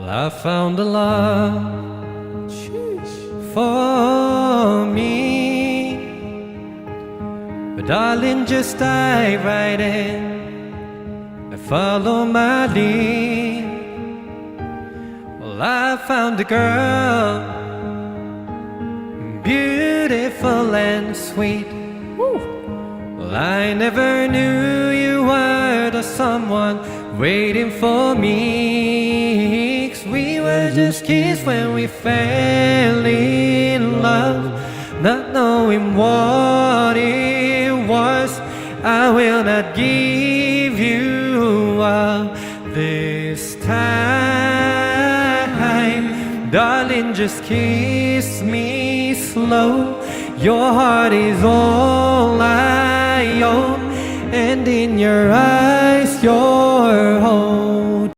I found a love for me. But darling, just dive right in and follow my lead. Well, I found a girl, beautiful and sweet. Well, I never knew you were the someone waiting for me. 'Cause we were just kids when we fell in love, not knowing what it was. I will not give you up this time. Darling, just kiss me slow. Your heart is all I own, and in your eyes you're home.